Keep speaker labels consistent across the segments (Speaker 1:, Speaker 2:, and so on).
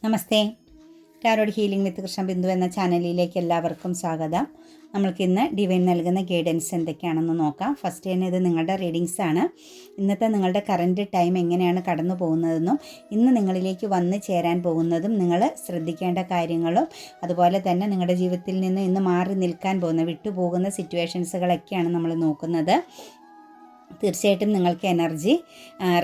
Speaker 1: നമസ്തേ. Tarot healing വിത്ത് കൃഷ്ണ ബിന്ദു എന്ന ചാനലിലേക്ക് എല്ലാവർക്കും സ്വാഗതം. നമ്മൾക്കിന്ന് ഡിവൈൻ നൽകുന്ന ഗൈഡൻസ് എന്തൊക്കെയാണെന്ന് നോക്കാം. ഫസ്റ്റ് തന്നെ ഇത് നിങ്ങളുടെ റീഡിങ്സ് ആണ്. ഇന്നത്തെ നിങ്ങളുടെ കറൻറ്റ് ടൈം എങ്ങനെയാണ് കടന്നു പോകുന്നതെന്നും ഇന്ന് നിങ്ങളിലേക്ക് വന്ന് ചേരാൻ പോകുന്നതും നിങ്ങൾ ശ്രദ്ധിക്കേണ്ട കാര്യങ്ങളും അതുപോലെ തന്നെ നിങ്ങളുടെ ജീവിതത്തിൽ നിന്ന് ഇന്ന് മാറി നിൽക്കാൻ പോകുന്ന വിട്ടുപോകുന്ന സിറ്റുവേഷൻസുകളൊക്കെയാണ് നമ്മൾ നോക്കുന്നത്. തീർച്ചയായിട്ടും നിങ്ങൾക്ക് എനർജി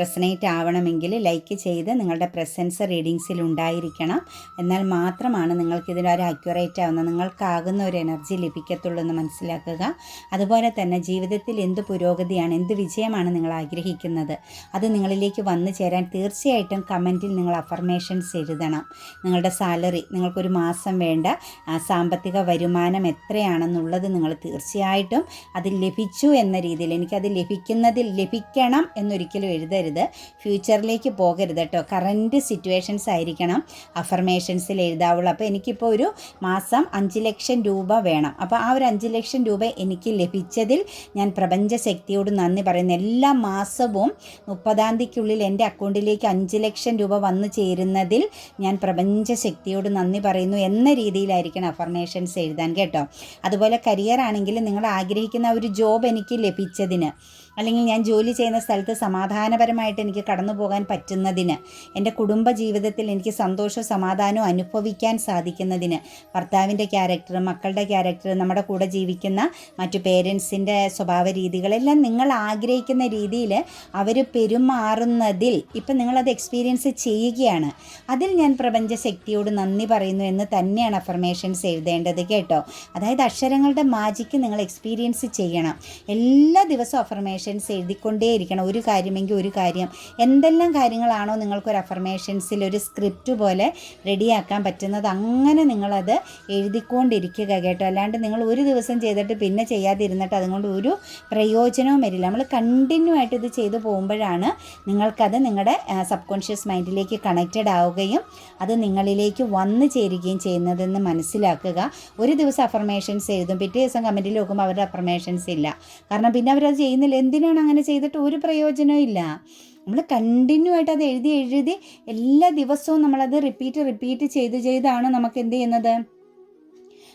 Speaker 1: റെസനേറ്റ് ആവണമെങ്കിൽ ലൈക്ക് ചെയ്ത് നിങ്ങളുടെ പ്രസൻസ് റീഡിങ്സിൽ ഉണ്ടായിരിക്കണം. എന്നാൽ മാത്രമാണ് നിങ്ങൾക്കിതിനൊരു അക്യുറേറ്റ് ആവുന്ന നിങ്ങൾക്കാകുന്ന ഒരു എനർജി ലഭിക്കത്തുള്ളൂ എന്ന് മനസ്സിലാക്കുക. അതുപോലെ തന്നെ ജീവിതത്തിൽ എന്ത് പുരോഗതിയാണ്, എന്ത് വിജയമാണ് നിങ്ങൾ ആഗ്രഹിക്കുന്നത്, അത് നിങ്ങളിലേക്ക് വന്നു ചേരാൻ തീർച്ചയായിട്ടും കമൻറ്റിൽ നിങ്ങൾ അഫർമേഷൻസ് എഴുതണം. നിങ്ങളുടെ സാലറി, നിങ്ങൾക്കൊരു മാസം വേണ്ട സാമ്പത്തിക വരുമാനം എത്രയാണെന്നുള്ളത് നിങ്ങൾ തീർച്ചയായിട്ടും അത് ലഭിച്ചു എന്ന രീതിയിൽ എനിക്കത് ലഭിക്കണം എന്നൊരിക്കലും എഴുതരുത്. ഫ്യൂച്ചറിലേക്ക് പോകരുത് കേട്ടോ. കറൻറ്റ് സിറ്റുവേഷൻസ് ആയിരിക്കണം അഫർമേഷൻസിൽ എഴുതാവുള്ളൂ. അപ്പോൾ എനിക്കിപ്പോൾ ഒരു മാസം 5 ലക്ഷം രൂപ വേണം. അപ്പോൾ ആ ഒരു 5 ലക്ഷം രൂപ എനിക്ക് ലഭിച്ചതിൽ ഞാൻ പ്രപഞ്ചശക്തിയോട് നന്ദി പറയുന്നു. എല്ലാ മാസവും 30-ാം തീയതിക്കുള്ളിൽ എൻ്റെ അക്കൗണ്ടിലേക്ക് 5 ലക്ഷം രൂപ വന്നു ചേരുന്നതിൽ ഞാൻ പ്രപഞ്ചശക്തിയോട് നന്ദി പറയുന്നു എന്ന രീതിയിലായിരിക്കണം അഫർമേഷൻസ് എഴുതാൻ കേട്ടോ. അതുപോലെ കരിയർ ആണെങ്കിൽ നിങ്ങൾ ആഗ്രഹിക്കുന്ന ഒരു ജോബ് എനിക്ക് ലഭിച്ചതിന്, അല്ലെങ്കിൽ ഞാൻ ജോലി ചെയ്യുന്ന സ്ഥലത്ത് സമാധാനപരമായിട്ട് എനിക്ക് കടന്നു പോകാൻ പറ്റുന്നതിന്, എൻ്റെ കുടുംബ ജീവിതത്തിൽ എനിക്ക് സന്തോഷവും സമാധാനവും അനുഭവിക്കാൻ സാധിക്കുന്നതിന്, ഭർത്താവിൻ്റെ ക്യാരക്ടർ, മക്കളുടെ ക്യാരക്ടർ, നമ്മുടെ കൂടെ ജീവിക്കുന്ന മറ്റു പേരൻസിൻ്റെ സ്വഭാവ രീതികളെല്ലാം നിങ്ങൾ ആഗ്രഹിക്കുന്ന രീതിയിൽ അവർ പെരുമാറുന്നതിൽ ഇപ്പം നിങ്ങളത് എക്സ്പീരിയൻസ് ചെയ്യുകയാണ്. അതിൽ ഞാൻ പ്രപഞ്ചശക്തിയോട് നന്ദി പറയുന്നു എന്ന് തന്നെയാണ് അഫർമേഷൻസ് എഴുതേണ്ടത് കേട്ടോ. അതായത് അക്ഷരങ്ങളുടെ മാജിക്ക് നിങ്ങൾ എക്സ്പീരിയൻസ് ചെയ്യണം. എല്ലാ ദിവസവും അഫർമേഷൻസ് എഴുതിക്കൊണ്ടേയിരിക്കണം. ഒരു കാര്യമെങ്കിൽ ഒരു കാര്യം, എന്തെല്ലാം കാര്യങ്ങളാണോ നിങ്ങൾക്കൊരു അഫർമേഷൻസിൽ ഒരു സ്ക്രിപ്റ്റ് പോലെ റെഡിയാക്കാൻ പറ്റുന്നത് അങ്ങനെ നിങ്ങളത് എഴുതിക്കൊണ്ടിരിക്കുക കേട്ടോ. അല്ലാണ്ട് നിങ്ങൾ ഒരു ദിവസം ചെയ്തിട്ട് പിന്നെ ചെയ്യാതിരുന്നിട്ട് അതുകൊണ്ട് ഒരു പ്രയോജനവും വരില്ല. നമ്മൾ കണ്ടിന്യൂ ആയിട്ട് ഇത് ചെയ്തു പോകുമ്പോഴാണ് നിങ്ങൾക്കത് നിങ്ങളുടെ സബ് കോൺഷ്യസ് മൈൻഡിലേക്ക് കണക്റ്റഡ് ആവുകയും അത് നിങ്ങളിലേക്ക് വന്നു ചേരുകയും ചെയ്യുന്നതെന്ന് മനസ്സിലാക്കുക. ഒരു ദിവസം അഫർമേഷൻസ് എഴുതും, പിറ്റേ ദിവസം കമൻറ്റിൽ നോക്കുമ്പോൾ അവരുടെ അഫർമേഷൻസ് ഇല്ല. കാരണം പിന്നെ അവരത് ചെയ്യുന്നില്ല. എന്തിനാണ് അങ്ങനെ ചെയ്തിട്ട് ഒരു പ്രയോജനവും ഇല്ല. നമ്മൾ കണ്ടിന്യൂ ആയിട്ട് അത് എഴുതി എല്ലാ ദിവസവും നമ്മളത് റിപ്പീറ്റ് ചെയ്താണ് നമുക്ക് എന്ത് ചെയ്യുന്നത്,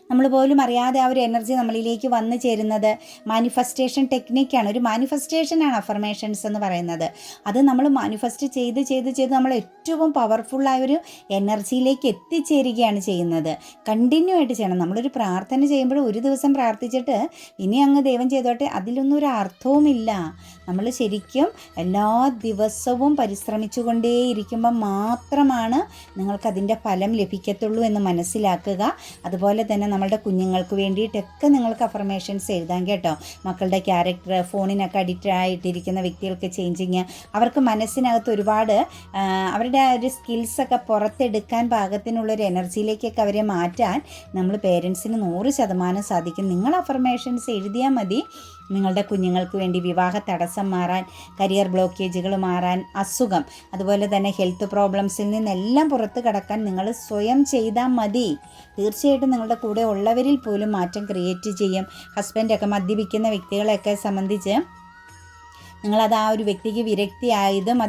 Speaker 1: നമ്മൾ പോലും അറിയാതെ ആ ഒരു എനർജി നമ്മളിലേക്ക് വന്നു ചേരുന്നത്. മാനിഫെസ്റ്റേഷൻ ടെക്നിക്കാണ്, ഒരു മാനിഫെസ്റ്റേഷനാണ് അഫർമേഷൻസ് എന്ന് പറയുന്നത്. അത് നമ്മൾ മാനിഫെസ്റ്റ് ചെയ്ത് നമ്മൾ ഏറ്റവും പവർഫുള്ളായൊരു എനർജിയിലേക്ക് എത്തിച്ചേരുകയാണ് ചെയ്യുന്നത്. കണ്ടിന്യൂ ആയിട്ട് ചെയ്യണം. നമ്മളൊരു പ്രാർത്ഥന ചെയ്യുമ്പോൾ ഒരു ദിവസം പ്രാർത്ഥിച്ചിട്ട് ഇനി അങ്ങ് ദൈവം ചെയ്തോട്ടെ, അതിലൊന്നും ഒരു അർത്ഥവുമില്ല. നമ്മൾ ശരിക്കും എല്ലാ ദിവസവും പരിശ്രമിച്ചുകൊണ്ടേയിരിക്കുമ്പോൾ മാത്രമാണ് നിങ്ങൾക്കതിൻ്റെ ഫലം ലഭിക്കത്തുള്ളൂ എന്ന് മനസ്സിലാക്കുക. അതുപോലെ തന്നെ നമ്മളുടെ കുഞ്ഞുങ്ങൾക്ക് വേണ്ടിയിട്ടൊക്കെ നിങ്ങൾക്ക് അഫർമേഷൻസ് എഴുതാൻ കേട്ടോ. മക്കളുടെ ക്യാരക്ടർ, ഫോണിനൊക്കെ അഡിക്റ്റ് ആയിട്ടിരിക്കുന്ന വ്യക്തികൾക്ക് ചേഞ്ചിങ്, അവർക്ക് മനസ്സിനകത്ത് ഒരുപാട് അവരുടെ ഒരു സ്കിൽസൊക്കെ പുറത്തെടുക്കാൻ പാകത്തിനുള്ളൊരു എനർജിയിലേക്കൊക്കെ അവരെ മാറ്റാൻ നമ്മൾ പേരൻസിന് 100% സാധിക്കും. നിങ്ങൾ അഫർമേഷൻസ് എഴുതിയാൽ മതി. നിങ്ങളുടെ കുഞ്ഞുങ്ങൾക്ക് വേണ്ടി വിവാഹ തടസ്സം മാറാൻ, കരിയർ ബ്ലോക്കേജുകൾ മാറാൻ, അസുഖം, അതുപോലെ തന്നെ ഹെൽത്ത് പ്രോബ്ലംസിൽ നിന്നെല്ലാം പുറത്ത് കടക്കാൻ നിങ്ങൾ സ്വയം ചെയ്താൽ മതി. തീർച്ചയായിട്ടും നിങ്ങളുടെ കൂടെ ഉള്ളവരിൽ പോലും മാറ്റം ക്രിയേറ്റ് ചെയ്യും. ഹസ്ബൻഡൊക്കെ മദ്യപിക്കുന്ന വ്യക്തികളെയൊക്കെ സംബന്ധിച്ച് നിങ്ങളത് ആ ഒരു വ്യക്തിക്ക് വിരക്തിയായതും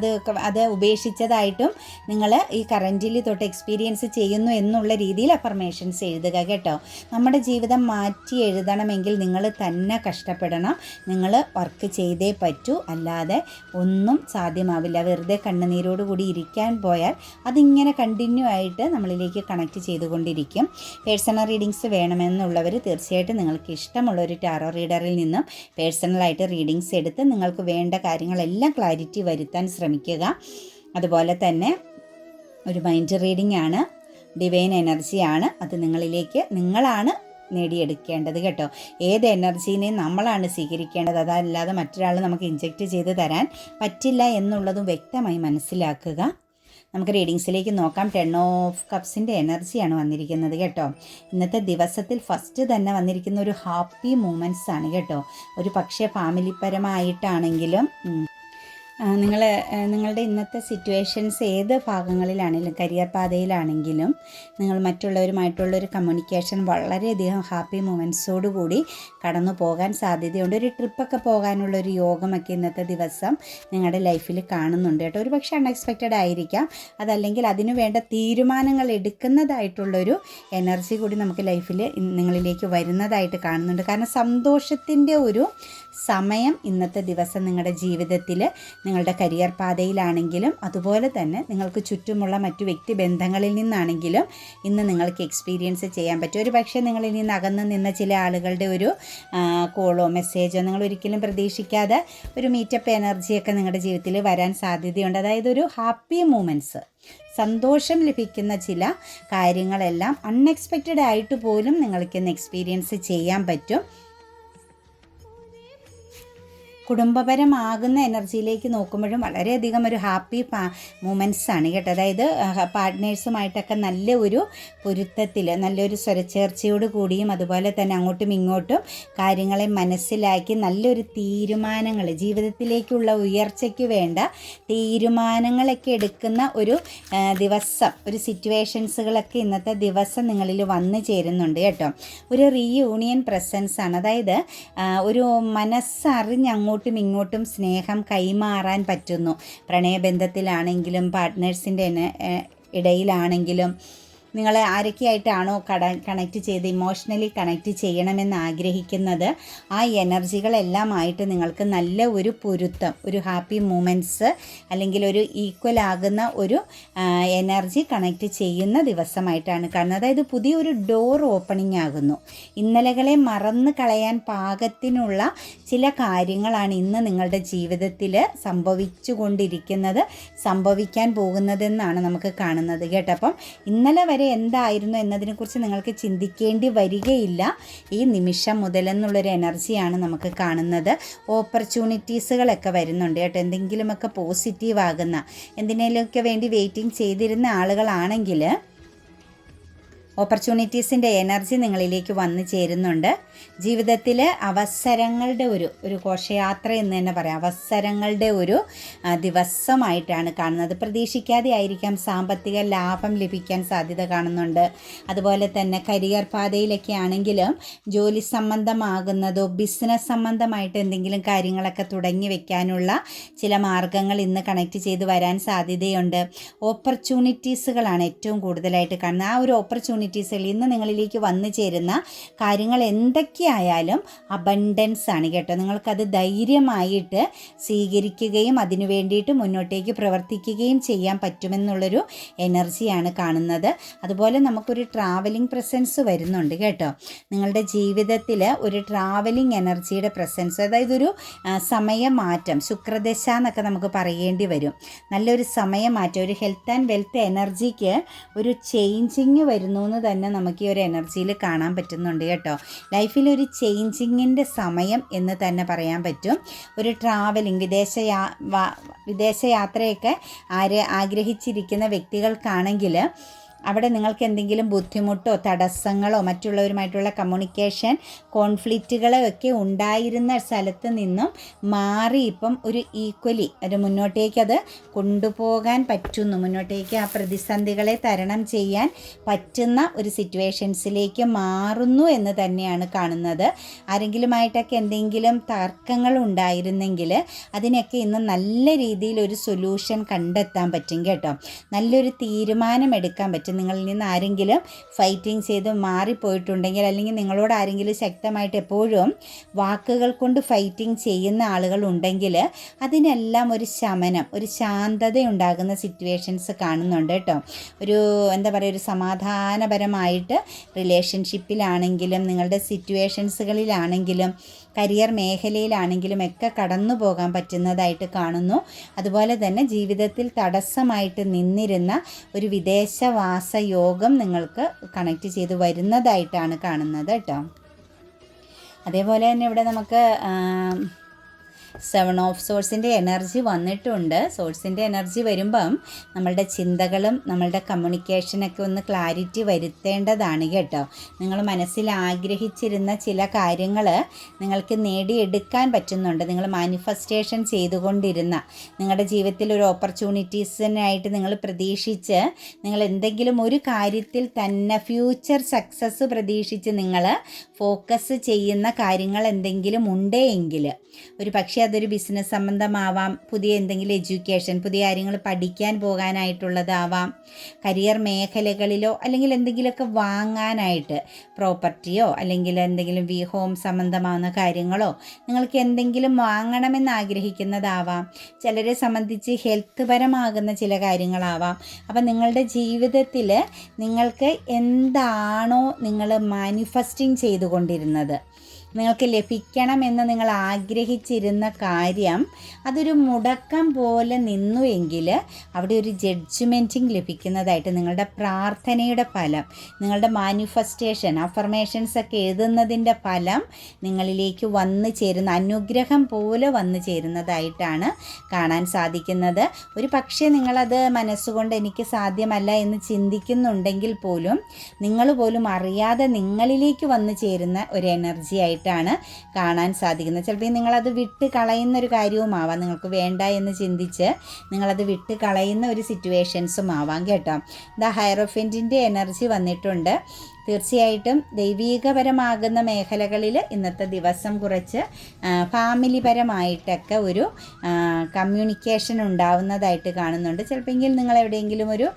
Speaker 1: അത് ഉപേക്ഷിച്ചതായിട്ടും നിങ്ങൾ ഈ കറൻറ്റിൽ തൊട്ട് എക്സ്പീരിയൻസ് ചെയ്യുന്നു എന്നുള്ള രീതിയിൽ അഫർമേഷൻസ് എഴുതുക കേട്ടോ. നമ്മുടെ ജീവിതം മാറ്റി എഴുതണമെങ്കിൽ നിങ്ങൾ തന്നെ കഷ്ടപ്പെടണം. നിങ്ങൾ വർക്ക് ചെയ്തേ പറ്റൂ, അല്ലാതെ ഒന്നും സാധ്യമാവില്ല. വെറുതെ കണ്ണുനീരോടുകൂടി ഇരിക്കാൻ പോയാൽ അതിങ്ങനെ കണ്ടിന്യൂ ആയിട്ട് നമ്മളിലേക്ക് കണക്റ്റ് ചെയ്തുകൊണ്ടിരിക്കും. പേഴ്സണൽ റീഡിങ്സ് വേണമെന്നുള്ളവർ തീർച്ചയായിട്ടും നിങ്ങൾക്ക് ഇഷ്ടമുള്ള ഒരു ടാറോ റീഡറിൽ നിന്നും പേഴ്സണലായിട്ട് റീഡിങ്സ് എടുത്ത് നിങ്ങൾക്ക് വേണ്ട കാര്യങ്ങളെല്ലാം ക്ലാരിറ്റി വരുത്താൻ ശ്രമിക്കുക. അതുപോലെ തന്നെ ഒരു മൈൻഡ് റീഡിംഗ് ആണ്, ഡിവൈൻ എനർജിയാണ്. അത് നിങ്ങളാണ് നേടിയെടുക്കേണ്ടത് കേട്ടോ. ഏത് എനർജീനെയും നമ്മളാണ് സ്വീകരിക്കേണ്ടത്, അതല്ലാതെ മറ്റൊരാൾ നമുക്ക് ഇൻജെക്റ്റ് ചെയ്ത് തരാൻ പറ്റില്ല എന്നുള്ളതും വ്യക്തമായി മനസ്സിലാക്കുക. നമുക്ക് റീഡിങ്സിലേക്ക് നോക്കാം. 10 ഓഫ് കപ്സിൻ്റെ എനർജിയാണ് വന്നിരിക്കുന്നത് കേട്ടോ. ഇന്നത്തെ ദിവസത്തിൽ ഫസ്റ്റ് തന്നെ വന്നിരിക്കുന്ന ഒരു ഹാപ്പി മൂമെൻറ്റ്സ് ആണ് കേട്ടോ. ഒരു പക്ഷേ ഫാമിലിപരമായിട്ടാണെങ്കിലും നിങ്ങൾ നിങ്ങളുടെ ഇന്നത്തെ സിറ്റുവേഷൻസ് ഏത് ഭാഗങ്ങളിലാണെങ്കിലും കരിയർ പാതയിലാണെങ്കിലും നിങ്ങൾ മറ്റുള്ളവരുമായിട്ടുള്ളൊരു കമ്മ്യൂണിക്കേഷൻ വളരെയധികം ഹാപ്പി മൊമെൻറ്റ്സോടു കൂടി കടന്നു പോകാൻ സാധ്യതയുണ്ട്. ഒരു ട്രിപ്പൊക്കെ പോകാനുള്ളൊരു യോഗമൊക്കെ ഇന്നത്തെ ദിവസം നിങ്ങളുടെ ലൈഫിൽ കാണുന്നുണ്ട് കേട്ടോ. ഒരു പക്ഷേ അൺഎക്സ്പെക്റ്റഡ് ആയിരിക്കാം, അതല്ലെങ്കിൽ അതിനു വേണ്ട തീരുമാനങ്ങൾ എടുക്കുന്നതായിട്ടുള്ളൊരു എനർജി കൂടി നമുക്ക് ലൈഫിൽ നിങ്ങളിലേക്ക് വരുന്നതായിട്ട് കാണുന്നുണ്ട്. കാരണം സന്തോഷത്തിൻ്റെ ഒരു സമയം ഇന്നത്തെ ദിവസം നിങ്ങളുടെ ജീവിതത്തിൽ നിങ്ങളുടെ കരിയർ പാതയിലാണെങ്കിലും അതുപോലെ തന്നെ നിങ്ങൾക്ക് ചുറ്റുമുള്ള മറ്റു വ്യക്തിബന്ധങ്ങളിൽ നിന്നാണെങ്കിലും ഇന്ന് നിങ്ങൾക്ക് എക്സ്പീരിയൻസ് ചെയ്യാൻ പറ്റും. ഒരു പക്ഷേ നിങ്ങളിൽ നിന്ന് അകന്ന് നിന്ന ചില ആളുകളുടെ ഒരു കോളോ മെസ്സേജോ നിങ്ങൾ ഒരിക്കലും പ്രതീക്ഷിക്കാതെ ഒരു മീറ്റപ്പ് എനർജിയൊക്കെ നിങ്ങളുടെ ജീവിതത്തിൽ വരാൻ സാധ്യതയുണ്ട്. അതായത് ഒരു ഹാപ്പി മൂമെൻറ്റ്സ്, സന്തോഷം ലഭിക്കുന്ന ചില കാര്യങ്ങളെല്ലാം അൺഎക്സ്പെക്റ്റഡ് ആയിട്ട് പോലും നിങ്ങൾക്കിന്ന് എക്സ്പീരിയൻസ് ചെയ്യാൻ പറ്റും. കുടുംബപരമാകുന്ന എനർജിയിലേക്ക് നോക്കുമ്പോഴും വളരെയധികം ഒരു ഹാപ്പി മൂമെൻറ്റ്സ് ആണ് കേട്ടോ. അതായത് പാർട്ട്നേഴ്സുമായിട്ടൊക്കെ നല്ല ഒരു പൊരുത്തത്തിൽ, നല്ലൊരു സ്വരച്ചേർച്ചയോട് കൂടിയും അതുപോലെ തന്നെ അങ്ങോട്ടും ഇങ്ങോട്ടും കാര്യങ്ങളെ മനസ്സിലാക്കി നല്ലൊരു തീരുമാനങ്ങൾ, ജീവിതത്തിലേക്കുള്ള ഉയർച്ചയ്ക്ക് വേണ്ട തീരുമാനങ്ങളൊക്കെ എടുക്കുന്ന ഒരു ദിവസം, ഒരു സിറ്റുവേഷൻസുകളൊക്കെ ഇന്നത്തെ ദിവസം നിങ്ങളിൽ വന്നു ചേരുന്നുണ്ട് കേട്ടോ. ഒരു റീയൂണിയൻ പ്രസൻസ് ആണ്. അതായത് ഒരു മനസ്സറിഞ്ഞ് അങ്ങോട്ടും ഇങ്ങോട്ടും സ്നേഹം കൈമാറാൻ പറ്റുന്നു. പ്രണയബന്ധത്തിലാണെങ്കിലും പാർട്ട്നേഴ്സിൻ്റെ ഇടയിലാണെങ്കിലും നിങ്ങൾ ആരൊക്കെയായിട്ടാണോ കണക്റ്റ് ചെയ്ത് ഇമോഷണലി കണക്റ്റ് ചെയ്യണമെന്ന് ആഗ്രഹിക്കുന്നത് ആ എനർജികളെല്ലാമായിട്ട് നിങ്ങൾക്ക് നല്ല ഒരു പൊരുത്തം, ഒരു ഹാപ്പി മൂമെൻറ്റ്സ് അല്ലെങ്കിൽ ഒരു ഈക്വൽ ആകുന്ന ഒരു എനർജി കണക്റ്റ് ചെയ്യുന്ന ദിവസമായിട്ടാണ് കാണുന്നത്. അതായത് പുതിയൊരു ഡോർ ഓപ്പണിംഗ് ആകുന്നു. ഇന്നലകളെ മറന്ന് കളയാൻ പാകത്തിനുള്ള ചില കാര്യങ്ങളാണ് ഇന്ന് നിങ്ങളുടെ ജീവിതത്തിൽ സംഭവിച്ചുകൊണ്ടിരിക്കുന്നത്, സംഭവിക്കാൻ പോകുന്നതെന്നാണ് നമുക്ക് കാണുന്നത് കേട്ടോ. അപ്പം ഇന്നലെ വരെ എന്തായിരുന്നു എന്നതിനെക്കുറിച്ച് നിങ്ങൾക്ക് ചിന്തിക്കേണ്ടി വരികയില്ല ഈ നിമിഷം മുതലെന്നുള്ളൊരു എനർജിയാണ് നമുക്ക് കാണുന്നത്. ഓപ്പർച്യൂണിറ്റീസുകളൊക്കെ വരുന്നുണ്ട് കേട്ടോ. എന്തെങ്കിലുമൊക്കെ പോസിറ്റീവ് ആകുന്ന, എന്തിനേലൊക്കെ വേണ്ടി വെയിറ്റിംഗ് ചെയ്തിരുന്ന ആളുകളാണെങ്കിൽ ഓപ്പർച്യൂണിറ്റീസിൻ്റെ എനർജി നിങ്ങളിലേക്ക് വന്നു ചേരുന്നുണ്ട്. ജീവിതത്തിൽ അവസരങ്ങളുടെ ഒരു ഘോഷയാത്ര എന്ന് തന്നെ പറയാം. അവസരങ്ങളുടെ ഒരു ദിവസമായിട്ടാണ് കാണുന്നത്. പ്രതീക്ഷിക്കാതെ ആയിരിക്കാം സാമ്പത്തിക ലാഭം ലഭിക്കാൻ സാധ്യത കാണുന്നുണ്ട്. അതുപോലെ തന്നെ കരിയർ പാതയിലൊക്കെ ആണെങ്കിലും ജോലി സംബന്ധമാകുന്നതോ ബിസിനസ് സംബന്ധമായിട്ട് എന്തെങ്കിലും കാര്യങ്ങളൊക്കെ തുടങ്ങി വെക്കാനുള്ള ചില മാർഗങ്ങൾ ഇന്ന് കണക്റ്റ് ചെയ്ത് വരാൻ സാധ്യതയുണ്ട്. ഓപ്പർച്യൂണിറ്റീസുകളാണ് ഏറ്റവും കൂടുതലായിട്ട് കാണുന്നത്. ആ ഒരു ഓപ്പർച്യൂണിറ്റീസുകൾ ഇന്ന് നിങ്ങളിലേക്ക് വന്നു ചേരുന്ന കാര്യങ്ങൾ എന്തൊക്കെയായാലും അബണ്ടൻസ് ആണ് കേട്ടോ. നിങ്ങൾക്കത് ധൈര്യമായിട്ട് സ്വീകരിക്കുകയും അതിനു വേണ്ടിയിട്ട് മുന്നോട്ടേക്ക് പ്രവർത്തിക്കുകയും ചെയ്യാൻ പറ്റുമെന്നുള്ളൊരു എനർജിയാണ് കാണുന്നത്. അതുപോലെ നമുക്കൊരു ട്രാവലിംഗ് പ്രസൻസ് വരുന്നുണ്ട് കേട്ടോ. നിങ്ങളുടെ ജീവിതത്തിൽ ഒരു ട്രാവലിംഗ് എനർജിയുടെ പ്രസൻസ്, അതായത് ഒരു സമയമാറ്റം, ശുക്രദശ എന്നൊക്കെ നമുക്ക് പറയേണ്ടി വരും. നല്ലൊരു സമയമാറ്റം, ഒരു ഹെൽത്ത് ആൻഡ് വെൽത്ത് എനർജിക്ക് ഒരു ചേഞ്ചിങ് വരുന്നു എന്ന് തന്നെ നമുക്ക് ഈ ഒരു എനർജിയിൽ കാണാൻ പറ്റുന്നുണ്ട് കേട്ടോ. ലൈഫിലൊരു ചേഞ്ചിങ്ങിൻ്റെ സമയം എന്ന് തന്നെ പറയാൻ പറ്റും. ഒരു ട്രാവലിംഗ്, വിദേശയാത്രയൊക്കെ ആഗ്രഹിച്ചിരിക്കുന്ന വ്യക്തികൾക്കാണെങ്കിൽ അവിടെ നിങ്ങൾക്ക് എന്തെങ്കിലും ബുദ്ധിമുട്ടോ തടസ്സങ്ങളോ മറ്റുള്ളവരുമായിട്ടുള്ള കമ്മ്യൂണിക്കേഷൻ കോൺഫ്ലിക്റ്റുകളോ ഒക്കെ ഉണ്ടായിരുന്ന സ്ഥലത്ത് നിന്നും മാറി ഇപ്പം ഒരു ഈക്വലി ഒരു മുന്നോട്ടേക്കത് കൊണ്ടുപോകാൻ പറ്റുന്നു. മുന്നോട്ടേക്ക് ആ പ്രതിസന്ധികളെ തരണം ചെയ്യാൻ പറ്റുന്ന ഒരു സിറ്റുവേഷൻസിലേക്ക് മാറുന്നു എന്ന് തന്നെയാണ് കാണുന്നത്. ആരെങ്കിലുമായിട്ടൊക്കെ എന്തെങ്കിലും തർക്കങ്ങൾ ഉണ്ടായിരുന്നെങ്കിൽ അതിനൊക്കെ ഇന്ന് നല്ല രീതിയിൽ ഒരു സൊല്യൂഷൻ കണ്ടെത്താൻ പറ്റും കേട്ടോ. നല്ലൊരു തീരുമാനം എടുക്കാൻ പറ്റും. നിങ്ങളിൽ നിന്ന് ആരെങ്കിലും ഫൈറ്റിംഗ് ചെയ്ത് മാറിപ്പോയിട്ടുണ്ടെങ്കിൽ, അല്ലെങ്കിൽ നിങ്ങളോട് ആരെങ്കിലും ശക്തമായിട്ട് എപ്പോഴും വാക്കുകൾ കൊണ്ട് ഫൈറ്റിംഗ് ചെയ്യുന്ന ആളുകളുണ്ടെങ്കിൽ അതിനെല്ലാം ഒരു ശമനം, ഒരു ശാന്തത ഉണ്ടാകുന്ന സിറ്റുവേഷൻസ് കാണുന്നുണ്ട് കേട്ടോ. ഒരു എന്താ പറയുക, ഒരു സമാധാനപരമായിട്ട് റിലേഷൻഷിപ്പിലാണെങ്കിലും നിങ്ങളുടെ സിറ്റുവേഷൻസുകളിലാണെങ്കിലും കരിയർ മേഖലയിലാണെങ്കിലും ഒക്കെ കടന്നു പോകാൻ പറ്റുന്നതായിട്ട് കാണുന്നു. അതുപോലെ തന്നെ ജീവിതത്തിൽ തടസ്സമായിട്ട് നിന്നിരുന്ന ഒരു വിദേശവാസ യോഗം നിങ്ങൾക്ക് കണക്റ്റ് ചെയ്ത് വരുന്നതായിട്ടാണ് കാണുന്നത് കേട്ടോ. അതേപോലെ തന്നെ ഇവിടെ നമുക്ക് സെവൻ ഓഫ് സോഴ്സിൻ്റെ എനർജി വന്നിട്ടുണ്ട്. സോഴ്സിൻ്റെ എനർജി വരുമ്പം നമ്മളുടെ ചിന്തകളും നമ്മളുടെ കമ്മ്യൂണിക്കേഷനൊക്കെ ഒന്ന് ക്ലാരിറ്റി വരുത്തേണ്ടതാണ് കേട്ടോ. നിങ്ങൾ മനസ്സിൽ ആഗ്രഹിച്ചിരുന്ന ചില കാര്യങ്ങൾ നിങ്ങൾക്ക് നേടിയെടുക്കാൻ പറ്റുന്നുണ്ട്. നിങ്ങൾ മാനിഫെസ്റ്റേഷൻ ചെയ്തുകൊണ്ടിരുന്ന നിങ്ങളുടെ ജീവിതത്തിൽ ഒരു ഓപ്പർച്യൂണിറ്റീസിനായിട്ട് നിങ്ങൾ പ്രതീക്ഷിച്ച് നിങ്ങൾ എന്തെങ്കിലും ഒരു കാര്യത്തിൽ തന്നെ ഫ്യൂച്ചർ സക്സസ് പ്രതീക്ഷിച്ച് നിങ്ങൾ ഫോക്കസ് ചെയ്യുന്ന കാര്യങ്ങൾ എന്തെങ്കിലും ഉണ്ടെങ്കിൽ, ഒരു പക്ഷേ അതൊരു ബിസിനസ് സംബന്ധമാവാം, പുതിയ എന്തെങ്കിലും എഡ്യൂക്കേഷൻ, പുതിയ കാര്യങ്ങൾ പഠിക്കാൻ പോകാനായിട്ടുള്ളതാവാം, കരിയർ മേഖലകളിലോ അല്ലെങ്കിൽ എന്തെങ്കിലുമൊക്കെ വാങ്ങാനായിട്ട് പ്രോപ്പർട്ടിയോ അല്ലെങ്കിൽ എന്തെങ്കിലും ഹോം സംബന്ധമാകുന്ന കാര്യങ്ങളോ നിങ്ങൾക്ക് എന്തെങ്കിലും വാങ്ങണമെന്ന് ആഗ്രഹിക്കുന്നതാവാം. ചിലരെ സംബന്ധിച്ച് ഹെൽത്ത് പരമാകുന്ന ചില കാര്യങ്ങളാവാം. അപ്പം നിങ്ങളുടെ ജീവിതത്തിൽ നിങ്ങൾക്ക് എന്താണോ നിങ്ങൾ മാനിഫെസ്റ്റിംഗ് ചെയ്തുകൊണ്ടിരുന്നത്, നിങ്ങൾക്ക് ലഭിക്കണമെന്ന് നിങ്ങൾ ആഗ്രഹിച്ചിരുന്ന കാര്യം അതൊരു മുടക്കം പോലെ നിന്നു എങ്കിൽ അവിടെ ഒരു ജഡ്ജ്മെൻറ്റിങ് ലഭിക്കുന്നതായിട്ട്, നിങ്ങളുടെ പ്രാർത്ഥനയുടെ ഫലം, നിങ്ങളുടെ മാനിഫെസ്റ്റേഷൻ അഫർമേഷൻസ് ഒക്കെ എഴുതുന്നതിൻ്റെ ഫലം നിങ്ങളിലേക്ക് വന്നു ചേരുന്ന, അനുഗ്രഹം പോലെ വന്നു ചേരുന്നതായിട്ടാണ് കാണാൻ സാധിക്കുന്നത്. ഒരു പക്ഷേ നിങ്ങളത് മനസ്സുകൊണ്ട് എനിക്ക് സാധ്യമല്ല എന്ന് ചിന്തിക്കുന്നുണ്ടെങ്കിൽ പോലും നിങ്ങൾ പോലും അറിയാതെ നിങ്ങളിലേക്ക് വന്നു ചേരുന്ന ഒരു എനർജി ആയിട്ടാണ് കാണാൻ സാധിക്കുന്നത്. ചിലപ്പോൾ നിങ്ങളത് വിട്ട് കളയുന്നൊരു കാര്യവുമാവാം, നിങ്ങൾക്ക് വേണ്ട എന്ന് ചിന്തിച്ച് നിങ്ങളത് വിട്ട് കളയുന്ന ഒരു സിറ്റുവേഷൻസും ആവാം കേട്ടോ. ഹയറോഫൻറ്റിൻ്റെ എനർജി വന്നിട്ടുണ്ട്. തീർച്ചയായിട്ടും ദൈവീകപരമാകുന്ന മേഖലകളിൽ ഇന്നത്തെ ദിവസം കുറച്ച് ഫാമിലിപരമായിട്ടൊക്കെ ഒരു കമ്മ്യൂണിക്കേഷൻ ഉണ്ടാവുന്നതായിട്ട് കാണുന്നുണ്ട്. ചിലപ്പോൾ നിങ്ങൾ എവിടെയെങ്കിലും ഒരു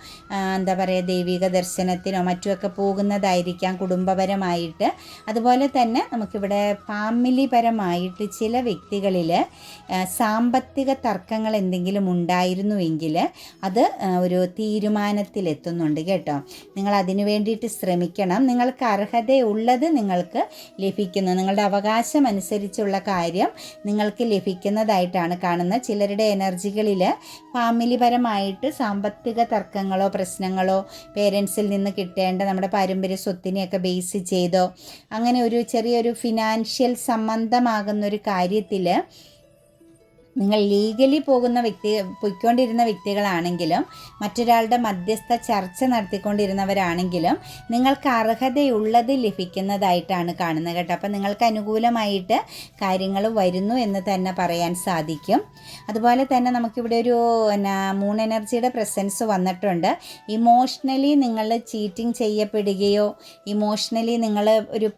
Speaker 1: ദൈവിക ദർശനത്തിനോ മറ്റുമൊക്കെ പോകുന്നതായിരിക്കാം കുടുംബപരമായിട്ട്. അതുപോലെ തന്നെ നമുക്കിവിടെ ഫാമിലിപരമായിട്ട് ചില വ്യക്തികളിൽ സാമ്പത്തിക തർക്കങ്ങൾ എന്തെങ്കിലും ഉണ്ടായിരുന്നുവെങ്കിൽ അത് ഒരു തീരുമാനത്തിലെത്തുന്നുണ്ട് കേട്ടോ. നിങ്ങൾ അതിനു വേണ്ടിയിട്ട് ശ്രമിക്കണം. നിങ്ങൾക്ക് അർഹതയുള്ളത് നിങ്ങൾക്ക് ലഭിക്കുന്നു, നിങ്ങളുടെ അവകാശം അനുസരിച്ചുള്ള കാര്യം നിങ്ങൾക്ക് ലഭിക്കുന്നതായിട്ടാണ് കാണുന്നത്. ചിലരുടെ എനർജികളിൽ ഫാമിലിപരമായിട്ട് സാമ്പത്തിക തർക്കങ്ങളോ പ്രശ്നങ്ങളോ പേരൻസിൽ നിന്ന് കിട്ടേണ്ട നമ്മുടെ പാരമ്പര്യ സ്വത്തിനെയൊക്കെ ബേസ് ചെയ്തോ അങ്ങനെ ഒരു ചെറിയൊരു ഫിനാൻഷ്യൽ സംബന്ധമാകുന്നൊരു കാര്യത്തിൽ നിങ്ങൾ ലീഗലി പോയിക്കൊണ്ടിരുന്ന വ്യക്തികളാണെങ്കിലും മറ്റൊരാളുടെ മധ്യസ്ഥ ചർച്ച നടത്തിക്കൊണ്ടിരുന്നവരാണെങ്കിലും നിങ്ങൾക്ക് അർഹതയുള്ളത് ലഭിക്കുന്നതായിട്ടാണ് കാണുന്നത് കേട്ടോ. അപ്പം നിങ്ങൾക്ക് അനുകൂലമായിട്ട് കാര്യങ്ങൾ വരുന്നു എന്ന് തന്നെ പറയാൻ സാധിക്കും. അതുപോലെ തന്നെ നമുക്കിവിടെ ഒരു മൂൺ എനർജിയുടെ പ്രസൻസ് വന്നിട്ടുണ്ട്. ഇമോഷണലി നിങ്ങൾ ചീറ്റിംഗ് ചെയ്യപ്പെടുകയോ ഇമോഷണലി നിങ്ങൾ ഒരു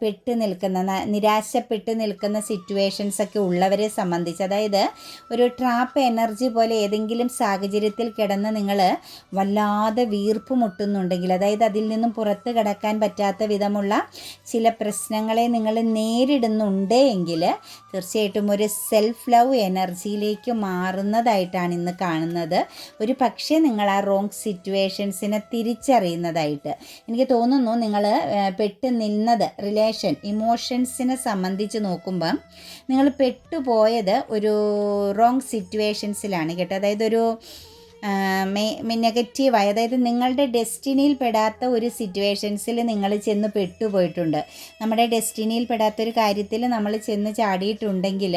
Speaker 1: നിരാശപ്പെട്ട് നിൽക്കുന്ന സിറ്റുവേഷൻസൊക്കെ ഉള്ളവരെ സംബന്ധിച്ച്, അതായത് ഒരു ട്രാപ്പ് എനർജി പോലെ ഏതെങ്കിലും സാഹചര്യത്തിൽ കിടന്ന് നിങ്ങൾ വല്ലാതെ വീർപ്പ് മുട്ടുന്നുണ്ടെങ്കിൽ, അതായത് അതിൽ നിന്നും പുറത്ത് കിടക്കാൻ പറ്റാത്ത വിധമുള്ള ചില പ്രശ്നങ്ങളെ നിങ്ങൾ നേരിടുന്നുണ്ട് എങ്കിൽ തീർച്ചയായിട്ടും ഒരു സെൽഫ് ലവ് എനർജിയിലേക്ക് മാറുന്നതായിട്ടാണ് ഇന്ന് കാണുന്നത്. ഒരു പക്ഷേ നിങ്ങൾ ആ റോങ് സിറ്റുവേഷൻസിനെ തിരിച്ചറിയുന്നതായിട്ട് എനിക്ക് തോന്നുന്നു. നിങ്ങൾ പെട്ട് നിന്നത് ഇമോഷൻസിനെ സംബന്ധിച്ച് നോക്കുമ്പം നിങ്ങൾ പെട്ടുപോയത് ഒരു റോങ് സിറ്റുവേഷൻസിലാണ് കേട്ടോ. അതായത് ഒരു നെഗറ്റീവായി, അതായത് നിങ്ങളുടെ ഡെസ്റ്റിനിയിൽ പെടാത്ത ഒരു സിറ്റുവേഷൻസിൽ നിങ്ങൾ ചെന്ന് പെട്ടുപോയിട്ടുണ്ട്. നമ്മുടെ ഡെസ്റ്റിനിയിൽ പെടാത്തൊരു കാര്യത്തിൽ നമ്മൾ ചെന്ന് ചാടിയിട്ടുണ്ടെങ്കിൽ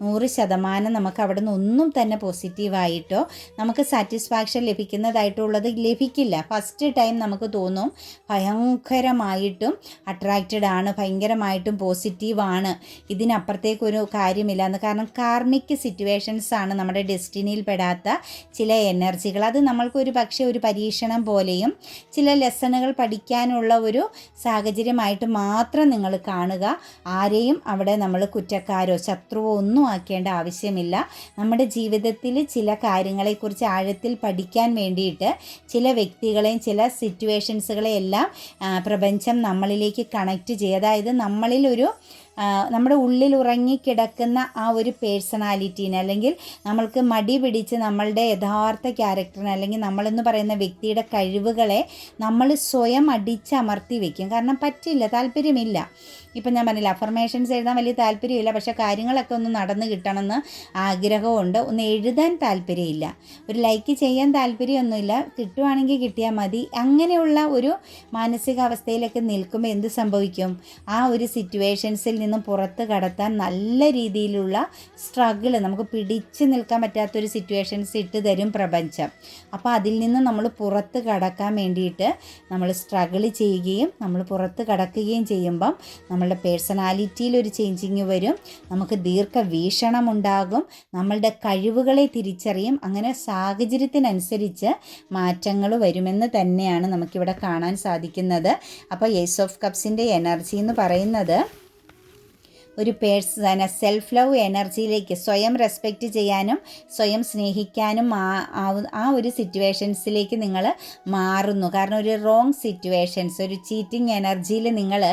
Speaker 1: 100% നമുക്ക് അവിടെ നിന്ന് ഒന്നും തന്നെ പോസിറ്റീവായിട്ടോ നമുക്ക് സാറ്റിസ്ഫാക്ഷൻ ലഭിക്കുന്നതായിട്ടുള്ളത് ലഭിക്കില്ല. ഫസ്റ്റ് ടൈം നമുക്ക് തോന്നും ഭയങ്കരമായിട്ടും അട്രാക്റ്റഡ് ആണ്, ഭയങ്കരമായിട്ടും പോസിറ്റീവാണ്, ഇതിനപ്പുറത്തേക്കൊരു കാര്യമില്ല എന്ന്. കാരണം കാർമിക് സിറ്റുവേഷൻസാണ് നമ്മുടെ ഡെസ്റ്റിനിയിൽ പെടാത്ത ചില എനർജികൾ. അത് നമ്മൾക്കൊരു പക്ഷേ ഒരു പരീക്ഷണം പോലെയും ചില ലെസണുകൾ പഠിക്കാനുള്ള ഒരു സാഹചര്യമായിട്ട് മാത്രം നിങ്ങൾ കാണുക. ആരെയും അവിടെ നമ്മൾ കുറ്റക്കാരോ ശത്രുവോ ഒന്നും ആക്കേണ്ട ആവശ്യമില്ല. നമ്മുടെ ജീവിതത്തിൽ ചില കാര്യങ്ങളെക്കുറിച്ച് ആഴത്തിൽ പഠിക്കാൻ വേണ്ടിയിട്ട് ചില വ്യക്തികളെയും ചില സിറ്റുവേഷൻസുകളെയെല്ലാം പ്രപഞ്ചം നമ്മളിലേക്ക് കണക്റ്റ് ചെയ്യുക. അതായത് നമ്മുടെ ഉള്ളിൽ ഉറങ്ങിക്കിടക്കുന്ന ആ ഒരു പേഴ്സണാലിറ്റീനെ, അല്ലെങ്കിൽ നമ്മൾക്ക് മടി പിടിച്ച് നമ്മളുടെ യഥാർത്ഥ ക്യാരക്ടറിനെ, അല്ലെങ്കിൽ നമ്മളെന്ന് പറയുന്ന വ്യക്തിയുടെ കഴിവുകളെ നമ്മൾ സ്വയം അടിച്ചമർത്തി വയ്ക്കും. കാരണം പറ്റില്ല, താല്പര്യമില്ല. ഇപ്പം ഞാൻ പറഞ്ഞില്ല, അഫർമേഷൻസ് എഴുതാൻ വലിയ താല്പര്യമില്ല, പക്ഷേ കാര്യങ്ങളൊക്കെ ഒന്ന് നടന്ന് കിട്ടണമെന്ന് ആഗ്രഹമുണ്ട്. ഒന്ന് എഴുതാൻ താല്പര്യമില്ല, ഒരു ലൈക്ക് ചെയ്യാൻ താല്പര്യമൊന്നുമില്ല, കിട്ടുവാണെങ്കിൽ കിട്ടിയാൽ മതി. അങ്ങനെയുള്ള ഒരു മാനസികാവസ്ഥയിലൊക്കെ നിൽക്കുമ്പോൾ എന്ത് സംഭവിക്കും? ആ ഒരു സിറ്റുവേഷൻസിൽ നിന്ന് നിന്നും പുറത്ത് കടത്താൻ നല്ല രീതിയിലുള്ള സ്ട്രഗിൾ, നമുക്ക് പിടിച്ച് നിൽക്കാൻ പറ്റാത്തൊരു സിറ്റുവേഷൻസ് ഇട്ട് തരും പ്രപഞ്ചം. അപ്പോൾ അതിൽ നിന്ന് നമ്മൾ പുറത്ത് കടക്കാൻ വേണ്ടിയിട്ട് നമ്മൾ സ്ട്രഗിൾ ചെയ്യുകയും നമ്മൾ പുറത്ത് കടക്കുകയും ചെയ്യുമ്പം നമ്മളുടെ പേഴ്സണാലിറ്റിയിൽ ഒരു ചേഞ്ചിങ് വരും, നമുക്ക് ദീർഘവീക്ഷണം ഉണ്ടാകും, നമ്മളുടെ കഴിവുകളെ തിരിച്ചറിയും. അങ്ങനെ സാഹചര്യത്തിനനുസരിച്ച് മാറ്റങ്ങൾ വരുമെന്ന് തന്നെയാണ് നമുക്കിവിടെ കാണാൻ സാധിക്കുന്നത്. അപ്പോൾ ഏസ് ഓഫ് കപ്സിൻ്റെ എനർജി എന്ന് പറയുന്നത് ഒരു സെൽഫ് ലവ് എനർജിയിലേക്ക്, സ്വയം റെസ്പെക്റ്റ് ചെയ്യാനും സ്വയം സ്നേഹിക്കാനും ആ ഒരു സിറ്റുവേഷൻസിലേക്ക് നിങ്ങൾ മാറുന്നു. കാരണം ഒരു റോങ് സിറ്റുവേഷൻസ്, ഒരു ചീറ്റിംഗ് എനർജിയിൽ നിങ്ങൾ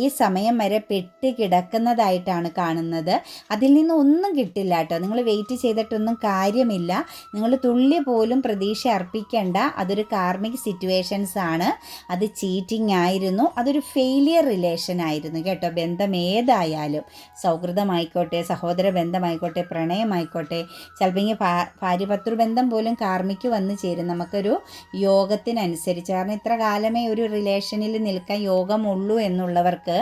Speaker 1: ഈ സമയം വരെ പെട്ട് കിടക്കുന്നതായിട്ടാണ് കാണുന്നത്. അതിൽ നിന്ന് ഒന്നും കിട്ടില്ല കേട്ടോ. നിങ്ങൾ വെയിറ്റ് ചെയ്തിട്ടൊന്നും കാര്യമില്ല. നിങ്ങൾ തുള്ളി പോലും പ്രതീക്ഷ അർപ്പിക്കേണ്ട. അതൊരു കാർമിക് സിറ്റുവേഷൻസ് ആണ്. അത് ചീറ്റിംഗ് ആയിരുന്നു, അതൊരു ഫെയിലിയർ റിലേഷൻ ആയിരുന്നു കേട്ടോ. ബന്ധം ഏതായാലും, സൗഹൃദമായിക്കോട്ടെ, സഹോദര ബന്ധമായിക്കോട്ടെ, പ്രണയമായിക്കോട്ടെ, ചിലപ്പോൾ ഭാര്യഭർത്തൃ ബന്ധം പോലും കാർമിക്ക് വന്ന് ചേരും നമുക്കൊരു യോഗത്തിനനുസരിച്ച്. കാരണം ഇത്ര കാലമേ ഒരു റിലേഷനിൽ നിൽക്കാൻ യോഗമുള്ളൂ എന്നുള്ളവർക്ക്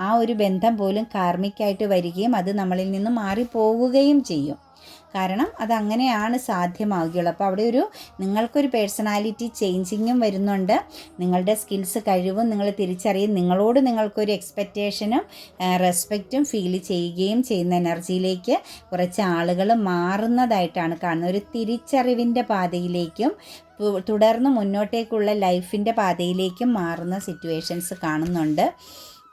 Speaker 1: ആ ഒരു ബന്ധം പോലും കാർമിക്കായിട്ട് വരികയും അത് നമ്മളിൽ നിന്ന് മാറിപ്പോവുകയും ചെയ്യും. കാരണം അതങ്ങനെയാണ് സാധ്യമാവുകയുള്ളൂ. അപ്പോൾ അവിടെ നിങ്ങൾക്കൊരു പേഴ്സണാലിറ്റി ചേഞ്ചിങ്ങും വരുന്നുണ്ട്. നിങ്ങളുടെ സ്കിൽസ്, കഴിവും നിങ്ങൾ തിരിച്ചറിയും. നിങ്ങൾക്കൊരു എക്സ്പെക്റ്റേഷനും റെസ്പെക്റ്റും ഫീൽ ചെയ്യുകയും ചെയ്യുന്ന എനർജിയിലേക്ക് കുറച്ച് ആളുകൾ മാറുന്നതായിട്ടാണ് കാണുന്നത്. ഒരു തിരിച്ചറിവിൻ്റെ പാതയിലേക്കും തുടർന്ന് മുന്നോട്ടേക്കുള്ള ലൈഫിൻ്റെ പാതയിലേക്കും മാറുന്ന സിറ്റുവേഷൻസ് കാണുന്നുണ്ട്.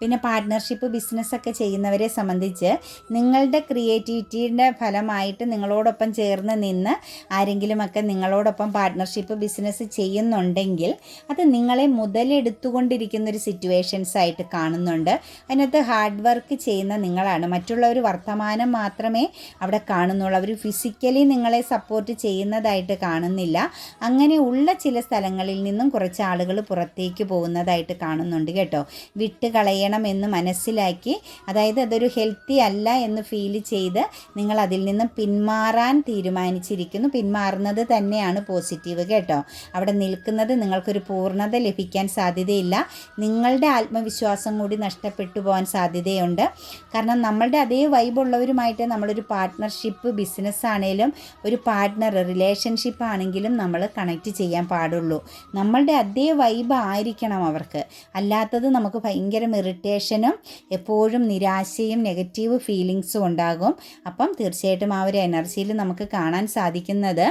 Speaker 1: പിന്നെ പാർട്ട്ണർഷിപ്പ് ബിസിനസ്സൊക്കെ ചെയ്യുന്നവരെ സംബന്ധിച്ച് നിങ്ങളുടെ ക്രിയേറ്റിവിറ്റിയുടെ ഫലമായിട്ട് നിങ്ങളോടൊപ്പം ചേർന്ന് നിന്ന് ആരെങ്കിലുമൊക്കെ നിങ്ങളോടൊപ്പം പാർട്ട്ണർഷിപ്പ് ബിസിനസ് ചെയ്യുന്നുണ്ടെങ്കിൽ അത് നിങ്ങളെ മുതലെടുത്തുകൊണ്ടിരിക്കുന്നൊരു സിറ്റുവേഷൻസ് ആയിട്ട് കാണുന്നുണ്ട്. അതിനകത്ത് ഹാർഡ് വർക്ക് ചെയ്യുന്ന നിങ്ങളാണ്. മറ്റുള്ളവർ വർത്തമാനം മാത്രമേ അവിടെ കാണുന്നുള്ളൂ. അവർ ഫിസിക്കലി നിങ്ങളെ സപ്പോർട്ട് ചെയ്യുന്നതായിട്ട് കാണുന്നില്ല. അങ്ങനെയുള്ള ചില സ്ഥലങ്ങളിൽ നിന്നും കുറച്ച് ആളുകൾ പുറത്തേക്ക് പോകുന്നതായിട്ട് കാണുന്നുണ്ട് കേട്ടോ. വിട്ടുകളയ എന്ന് മനസ്സിലാക്കി, അതായത് അതൊരു ഹെൽത്തി അല്ല എന്ന് ഫീൽ ചെയ്ത് നിങ്ങൾ അതിൽ നിന്ന് പിന്മാറാൻ തീരുമാനിച്ചിരിക്കുന്നു. പിന്മാറുന്നത് തന്നെയാണ് പോസിറ്റീവ് കേട്ടോ. അവിടെ നിൽക്കുന്നത് നിങ്ങൾക്കൊരു പൂർണ്ണത ലഭിക്കാൻ സാധ്യതയില്ല. നിങ്ങളുടെ ആത്മവിശ്വാസം കൂടി നഷ്ടപ്പെട്ടു പോകാൻ സാധ്യതയുണ്ട്. കാരണം നമ്മളുടെ അതേ വൈബുള്ളവരുമായിട്ട് നമ്മളൊരു പാർട്ട്ണർഷിപ്പ് ബിസിനസ് ആണെങ്കിലും ഒരു പാർട്ട്ണർ റിലേഷൻഷിപ്പ് ആണെങ്കിലും നമ്മൾ കണക്റ്റ് ചെയ്യാൻ പാടുള്ളൂ. നമ്മളുടെ അതേ വൈബ് ആയിരിക്കണം അവർക്ക്. അല്ലാത്തത് നമുക്ക് ഭയങ്കര ഇറിറ്റേഷനും എപ്പോഴും നിരാശയും നെഗറ്റീവ് ഫീലിങ്സും ഉണ്ടാകും. അപ്പം തീർച്ചയായിട്ടും ആ ഒരു എനർജിയിൽ നമുക്ക് കാണാൻ സാധിക്കുന്നത്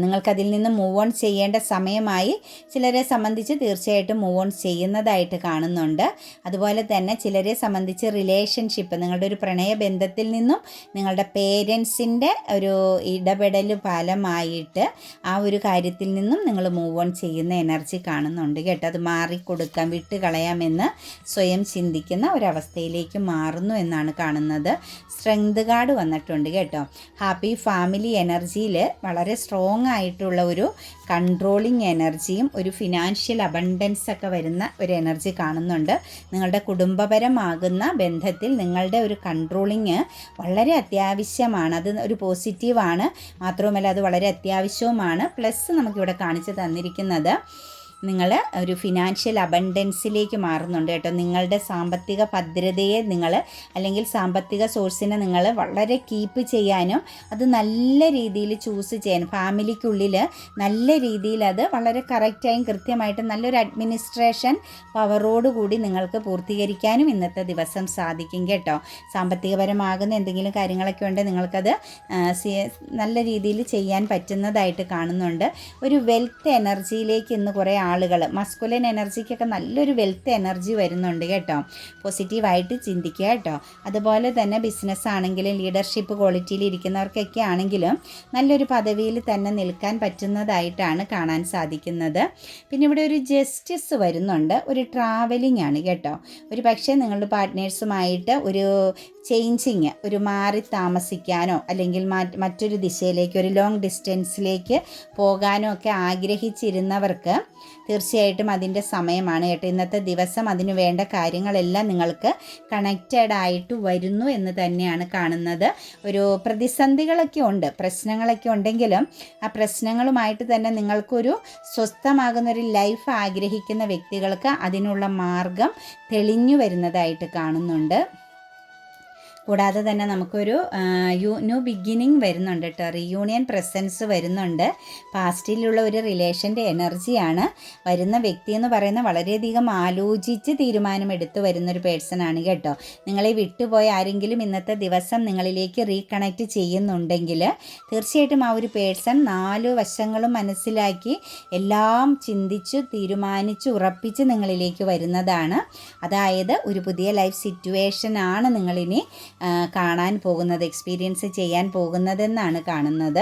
Speaker 1: നിങ്ങൾക്കതിൽ നിന്ന് മൂവ് ഓൺ ചെയ്യേണ്ട സമയമായി. ചിലരെ സംബന്ധിച്ച് തീർച്ചയായിട്ടും മൂവ് ഓൺ ചെയ്യുന്നതായിട്ട് കാണുന്നുണ്ട്. അതുപോലെ തന്നെ ചിലരെ സംബന്ധിച്ച് റിലേഷൻഷിപ്പ്, നിങ്ങളുടെ ഒരു പ്രണയബന്ധത്തിൽ നിന്നും നിങ്ങളുടെ പേരൻസിൻ്റെ ഒരു ഇടപെടൽ ഫലമായിട്ട് ആ ഒരു കാര്യത്തിൽ നിന്നും നിങ്ങൾ മൂവ് ഓൺ ചെയ്യുന്ന എനർജി കാണുന്നുണ്ട് കേട്ടോ. അത് മാറിക്കൊടുക്കാം, വിട്ടുകളയാമെന്ന് സ്വയം ചിന്തിക്കുന്ന ഒരവസ്ഥയിലേക്ക് മാറുന്നു എന്നാണ് കാണുന്നത്. സ്ട്രെങ്ത് കാർഡ് വന്നിട്ടുണ്ട് കേട്ടോ. ഹാപ്പി ഫാമിലി എനർജിയിൽ വളരെ സ്ട്രോങ് ആയിട്ടുള്ള ഒരു കൺട്രോളിങ് എനർജിയും ഒരു ഫിനാൻഷ്യൽ അബണ്ടൻസ് ഒക്കെ വരുന്ന ഒരു എനർജി കാണുന്നുണ്ട്. നിങ്ങളുടെ കുടുംബപരമാകുന്ന ബന്ധത്തിൽ നിങ്ങളുടെ ഒരു കൺട്രോളിങ് വളരെ അത്യാവശ്യമാണ്. അത് ഒരു പോസിറ്റീവാണ്, മാത്രവുമല്ല അത് വളരെ അത്യാവശ്യവുമാണ്. പ്ലസ് നമുക്കിവിടെ കാണിച്ചു തന്നിരിക്കുന്നത് നിങ്ങൾ ഒരു ഫിനാൻഷ്യൽ അബണ്ടൻസിലേക്ക് മാറുന്നുണ്ട് കേട്ടോ. നിങ്ങളുടെ സാമ്പത്തിക ഭദ്രതയെ അല്ലെങ്കിൽ സാമ്പത്തിക സോഴ്സിനെ നിങ്ങൾ വളരെ കീപ്പ് ചെയ്യാനും അത് നല്ല രീതിയിൽ ചൂസ് ചെയ്യാനും, ഫാമിലിക്കുള്ളിൽ നല്ല രീതിയിൽ അത് വളരെ കറക്റ്റായും കൃത്യമായിട്ടും നല്ലൊരു അഡ്മിനിസ്ട്രേഷൻ പവറോടുകൂടി നിങ്ങൾക്ക് പൂർത്തീകരിക്കാനും ഇന്നത്തെ ദിവസം സാധിക്കും കേട്ടോ. സാമ്പത്തികപരമാകുന്ന എന്തെങ്കിലും കാര്യങ്ങളൊക്കെ ഉണ്ടെങ്കിൽ നിങ്ങൾക്കത് നല്ല രീതിയിൽ ചെയ്യാൻ പറ്റുന്നതായിട്ട് കാണുന്നുണ്ട്. ഒരു വെൽത്ത് എനർജിയിലേക്ക് ഇന്ന് കുറേ ആളുകൾ, മസ്കുലൻ എനർജിക്കൊക്കെ നല്ലൊരു വെൽത്ത് എനർജി വരുന്നുണ്ട് കേട്ടോ. പോസിറ്റീവായിട്ട് ചിന്തിക്കുക കേട്ടോ. അതുപോലെ തന്നെ ബിസിനസ് ആണെങ്കിലും ലീഡർഷിപ്പ് ക്വാളിറ്റിയിൽ ഇരിക്കുന്നവർക്കൊക്കെ ആണെങ്കിലും നല്ലൊരു പദവിയിൽ തന്നെ നിൽക്കാൻ പറ്റുന്നതായിട്ടാണ് കാണാൻ സാധിക്കുന്നത്. പിന്നെ ഇവിടെ ഒരു ജസ്റ്റിസ് വരുന്നുണ്ട്, ഒരു ട്രാവലിംഗ് ആണ് കേട്ടോ. ഒരു പക്ഷേ നിങ്ങളുടെ പാർട്ട്നേഴ്സുമായിട്ട് ഒരു ചേഞ്ചിങ്, ഒരു മാറി താമസിക്കാനോ അല്ലെങ്കിൽ മറ്റൊരു ദിശയിലേക്ക്, ഒരു ലോങ് ഡിസ്റ്റൻസിലേക്ക് പോകാനോ ഒക്കെ ആഗ്രഹിച്ചിരുന്നവർക്ക് തീർച്ചയായിട്ടും അതിൻ്റെ സമയമാണ് കേട്ടോ. ഇന്നത്തെ ദിവസം അതിനു വേണ്ട കാര്യങ്ങളെല്ലാം നിങ്ങൾക്ക് കണക്റ്റഡ് ആയിട്ട് വരുന്നു എന്ന് തന്നെയാണ് കാണുന്നത്. ഒരു പ്രതിസന്ധികളൊക്കെ ഉണ്ട്, പ്രശ്നങ്ങളൊക്കെ ഉണ്ടെങ്കിലും ആ പ്രശ്നങ്ങളുമായിട്ട് തന്നെ നിങ്ങൾക്കൊരു സ്വസ്ഥമാകുന്നൊരു ലൈഫ് ആഗ്രഹിക്കുന്ന വ്യക്തികൾക്ക് അതിനുള്ള മാർഗം തെളിഞ്ഞു വരുന്നതായിട്ട് കാണുന്നുണ്ട്. കൂടാതെ തന്നെ നമുക്കൊരു ന്യൂ ബിഗിനിങ് വരുന്നുണ്ട് കേട്ടോ. റീയൂണിയൻ പ്രസൻസ് വരുന്നുണ്ട്. പാസ്റ്റിലുള്ള ഒരു റിലേഷൻ്റെ എനർജിയാണ്. വരുന്ന വ്യക്തി എന്ന് പറയുന്ന വളരെയധികം ആലോചിച്ച് തീരുമാനമെടുത്ത് വരുന്നൊരു പേഴ്സണാണ് കേട്ടോ. നിങ്ങളെ വിട്ടുപോയ ആരെങ്കിലും ഇന്നത്തെ ദിവസം നിങ്ങളിലേക്ക് റീകണക്റ്റ് ചെയ്യുന്നുണ്ടെങ്കിൽ തീർച്ചയായിട്ടും ആ ഒരു പേഴ്സൺ 4 വശങ്ങളും മനസ്സിലാക്കി എല്ലാം ചിന്തിച്ച് തീരുമാനിച്ച് ഉറപ്പിച്ച് നിങ്ങളിലേക്ക് വരുന്നതാണ്. അതായത് ഒരു പുതിയ ലൈഫ് സിറ്റുവേഷനാണ് നിങ്ങളിനി കാണാൻ പോകുന്നത്, എക്സ്പീരിയൻസ് ചെയ്യാൻ പോകുന്നതെന്നാണ് കാണുന്നത്.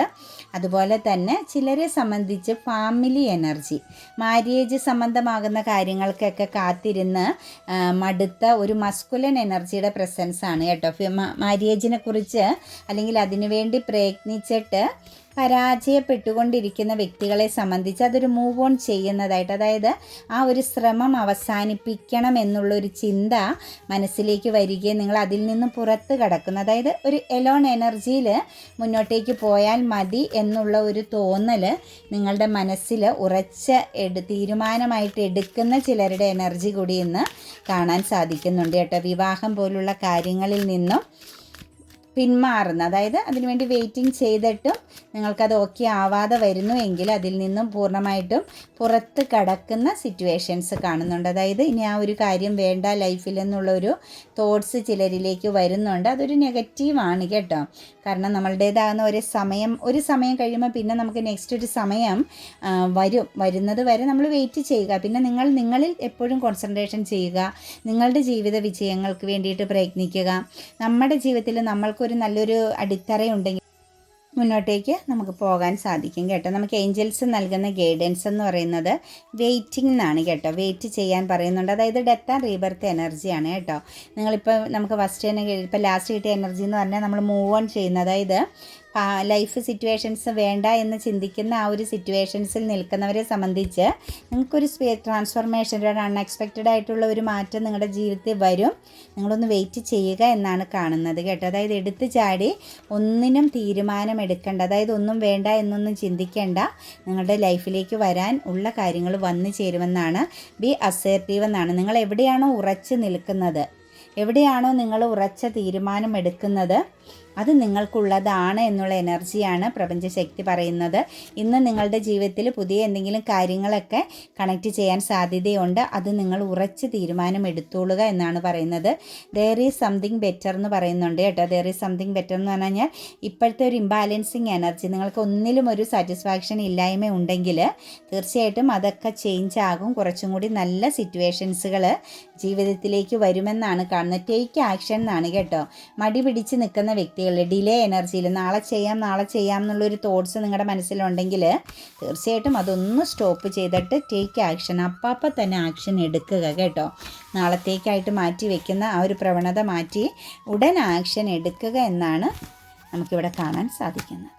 Speaker 1: അതുപോലെ തന്നെ ചിലരെ സംബന്ധിച്ച് ഫാമിലി എനർജി, മാര്യേജ് സംബന്ധമാകുന്ന കാര്യങ്ങൾക്കൊക്കെ കാത്തിരുന്ന് മടുത്ത ഒരു മസ്കുലൻ എനർജിയുടെ പ്രസൻസ് ആണ് കേട്ടോ. മാര്യേജിനെ കുറിച്ച് അല്ലെങ്കിൽ അതിനുവേണ്ടി പ്രയത്നിച്ചിട്ട് പരാജയപ്പെട്ടുകൊണ്ടിരിക്കുന്ന വ്യക്തികളെ സംബന്ധിച്ച് അതൊരു മൂവ് ഓൺ ചെയ്യുന്നതായിട്ട്, അതായത് ആ ഒരു ശ്രമം അവസാനിപ്പിക്കണം എന്നുള്ളൊരു ചിന്ത മനസ്സിലേക്ക് വരികയും നിങ്ങൾ അതിൽ നിന്നും പുറത്ത് കടക്കുന്നു, അതായത് ഒരു എലോൺ എനർജിയിൽ മുന്നോട്ടേക്ക് പോയാൽ മതി എന്നുള്ള ഒരു തോന്നൽ നിങ്ങളുടെ മനസ്സിൽ ഉറച്ച തീരുമാനമായിട്ട് എടുക്കുന്ന ചിലരുടെ എനർജി കൂടി ഇന്ന് കാണാൻ സാധിക്കുന്നുണ്ട് കേട്ടോ. വിവാഹം പോലുള്ള കാര്യങ്ങളിൽ നിന്നും പിന്മാറുന്ന, അതായത് അതിനുവേണ്ടി വെയിറ്റിംഗ് ചെയ്തിട്ടും നിങ്ങൾക്കത് ഓക്കെ ആവാതെ വരുന്നു എങ്കിൽ അതിൽ നിന്നും പൂർണ്ണമായിട്ടും പുറത്ത് കടക്കുന്ന സിറ്റുവേഷൻസ് കാണുന്നുണ്ട്. അതായത് ഇനി ആ ഒരു കാര്യം വേണ്ട ലൈഫിൽ എന്നുള്ളൊരു തോട്ട്സ് ചിലരിലേക്ക് വരുന്നുണ്ട്. അതൊരു നെഗറ്റീവാണ് കേട്ടോ. കാരണം നമ്മളുടേതാകുന്ന ഒരു സമയം കഴിയുമ്പോൾ പിന്നെ നമുക്ക് നെക്സ്റ്റ് ഒരു സമയം വരുന്നത് വരെ നമ്മൾ വെയിറ്റ് ചെയ്യുക. പിന്നെ നിങ്ങളിൽ എപ്പോഴും കോൺസെൻട്രേഷൻ ചെയ്യുക, നിങ്ങളുടെ ജീവിത വിജയങ്ങൾക്ക് വേണ്ടിയിട്ട് പ്രയത്നിക്കുക. നമ്മുടെ ജീവിതത്തിൽ നമ്മൾക്കൊരു നല്ലൊരു അടിത്തറയുണ്ടെങ്കിൽ മുന്നോട്ടേക്ക് നമുക്ക് പോകാൻ സാധിക്കും കേട്ടോ. നമുക്ക് ഏഞ്ചൽസ് നൽകുന്ന ഗൈഡൻസ് എന്ന് പറയുന്നത് വെയിറ്റിംഗ് എന്നാണ് കേട്ടോ. വെയിറ്റ് ചെയ്യാൻ പറയുന്നുണ്ട്. അതായത് ഡെത്ത് ആൻഡ് റീബർത്ത് എനർജിയാണ് കേട്ടോ. നിങ്ങളിപ്പോൾ നമുക്ക് ഫസ്റ്റ് തന്നെ ഇപ്പോൾ ലാസ്റ്റ് കിട്ടിയ എനർജി എന്ന് പറഞ്ഞാൽ നമ്മൾ മൂവ് ഓൺ ചെയ്യുന്ന, അതായത് ലൈഫ് സിറ്റുവേഷൻസ് വേണ്ട എന്ന് ചിന്തിക്കുന്ന ആ ഒരു സിറ്റുവേഷൻസിൽ നിൽക്കുന്നവരെ സംബന്ധിച്ച് നിങ്ങൾക്കൊരു ട്രാൻസ്ഫോർമേഷൻ, ഒരു അൺഎക്സ്പെക്റ്റഡ് ആയിട്ടുള്ള ഒരു മാറ്റം നിങ്ങളുടെ ജീവിതത്തിൽ വരും. നിങ്ങളൊന്ന് വെയിറ്റ് ചെയ്യുക എന്നാണ് കാണുന്നത് കേട്ടോ. അതായത് എടുത്തു ചാടി ഒന്നിനും തീരുമാനമെടുക്കേണ്ട, അതായത് ഒന്നും വേണ്ട എന്നൊന്നും ചിന്തിക്കേണ്ട. നിങ്ങളുടെ ലൈഫിലേക്ക് വരാൻ ഉള്ള കാര്യങ്ങൾ വന്നു ചേരുമെന്നാണ്. ബി അസേർട്ടീവ് എന്നാണ്. നിങ്ങൾ എവിടെയാണോ ഉറച്ചു നിൽക്കുന്നത്, എവിടെയാണോ നിങ്ങൾ ഉറച്ച തീരുമാനം എടുക്കുന്നത്, അത് നിങ്ങൾക്കുള്ളതാണ് എന്നുള്ള എനർജിയാണ് പ്രപഞ്ചശക്തി പറയുന്നത്. ഇന്ന് നിങ്ങളുടെ ജീവിതത്തിൽ പുതിയ എന്തെങ്കിലും കാര്യങ്ങളൊക്കെ കണക്റ്റ് ചെയ്യാൻ സാധ്യതയുണ്ട്. അത് നിങ്ങൾ ഉറച്ച് തീരുമാനം എടുത്തോളുക എന്നാണ് പറയുന്നത്. ദെയർ ഈസ് സംതിങ് ബെറ്റർ എന്ന് പറയുന്നുണ്ട് കേട്ടോ. ദെയർ ഈസ് സംതിങ് ബെറ്റർ എന്ന് പറഞ്ഞു കഴിഞ്ഞാൽ ഇപ്പോഴത്തെ ഒരു ഇംബാലൻസിങ് എനർജി, നിങ്ങൾക്ക് ഒന്നിലും ഒരു സാറ്റിസ്ഫാക്ഷൻ ഇല്ലായ്മ ഉണ്ടെങ്കിൽ തീർച്ചയായിട്ടും അതൊക്കെ ചേഞ്ച് ആകും. കുറച്ചും കൂടി നല്ല സിറ്റുവേഷൻസുകൾ ജീവിതത്തിലേക്ക് വരുമെന്നാണ് കാണുന്നത്. ടേക്ക് ആക്ഷൻ എന്നാണ് കേട്ടോ. മടി പിടിച്ച് നിൽക്കുന്ന വ്യക്തികൾ, ഡിലേ എനർജിയിൽ നാളെ ചെയ്യാം എന്നുള്ളൊരു തോട്ട്സ് നിങ്ങളുടെ മനസ്സിലുണ്ടെങ്കിൽ തീർച്ചയായിട്ടും അതൊന്ന് സ്റ്റോപ്പ് ചെയ്തിട്ട് ടേക്ക് ആക്ഷൻ, അപ്പം തന്നെ ആക്ഷൻ എടുക്കുക കേട്ടോ. നാളത്തേക്കായിട്ട് മാറ്റി വയ്ക്കുന്ന ആ ഒരു പ്രവണത മാറ്റി ഉടൻ ആക്ഷൻ എടുക്കുക എന്നാണ് നമുക്കിവിടെ കാണാൻ സാധിക്കുന്നത്.